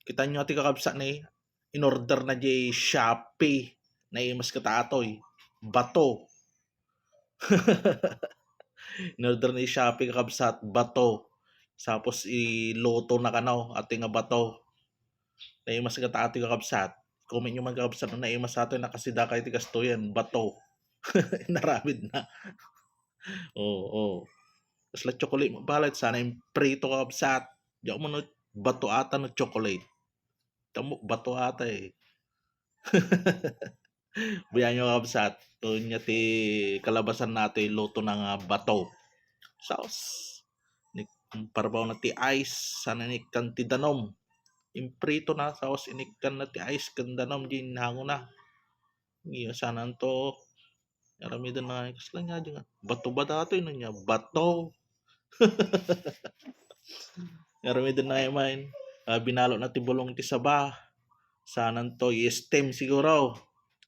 Kita nyo ati kakabsa ni in order na di Shopee na imas katatoy. Bato. In order ni Shopee kakabsat bato. Tapos iloto na kanaw ating nga bato. Na imas katatoy kakabsat. Comment nyo man kakabsat na imas ato na kasida kay tikastoyan. Bato. Naramid na. Oo. Tapos la chocolate mo balat. Sana yung prito kakabsat. Diyan mo no bato ata no chocolate. Tamo bato ata eh. Buyan nyo kabsat. Doon niya ti kalabasan natin luto ng bato. Sauce. Parbaw na ti ice. Sana ni kanti danom. Imprito na sauce. Inikan na ti ice. Kandanom din hango na. Ngayon sana to. Yaramidan na. Kasla nga din. Bato ba dato yun niya? Bato. Yaramidan na yaman. Binalo na ti bulong ti saba. Sana to. I-stem siguro.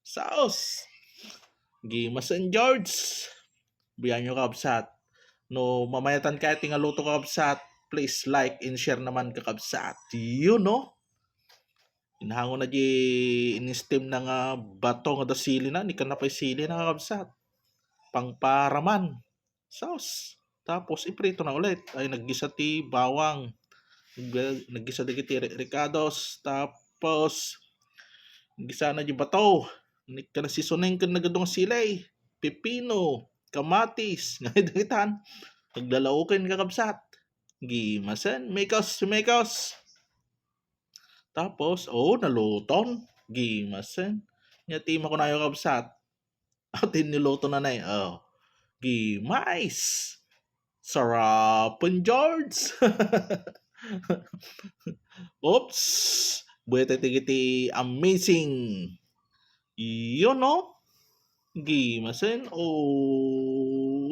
Sauce. Gimas and George. Biyan nyo kabsat. No, mamayatan ka iti nga luto kakabsat. Please like and share naman kakabsat. Yun no. Inahango na di in-steam na nga bato nga da sili na. Ni ka na pa sili na kakabsat. Pangparaman. Sauce. Tapos iprito na ulit. Ay naggisa ti bawang. Naggisa di ti ricados. Tapos naggisa na di bato. Ni ka na sisoneng ka nagadong silay. Pipino. Kamatis. Ngayon dagitan. Paglalaukin kakabsat. Gimasan. Mekos. Tapos, naluton. Gimasan. Yatima ko na yung kabsat. Atin niluto na na eh. Gimais. Sarapin George. Oops. Buwete tigiti amazing. Yun no. Gimasan.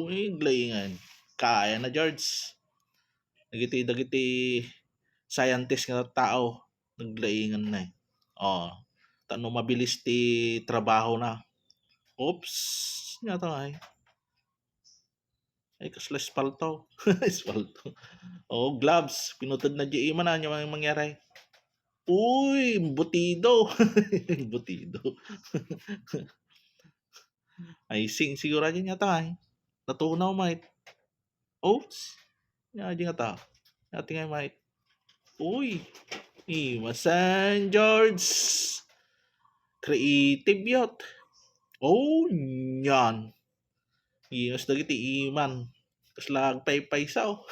Iglayngan. Kaya na George. Dagiti scientist nga tao. Naglaingan na eh. Tano mabilis ti trabaho na. Oops. Nga ay. Ay, kasla espalto. Espalto. Gloves. Pinutod na di iman na yung mangyari. Uy, butido. Butido. Ay, siguro din nga ay. Natunaw, mate. Oops. Nga din nga ta. Nga nga, mate. Uy. Imasan George. Creative yot. Nyan. Imas dagiti iman. Kas lag pay-pay sao.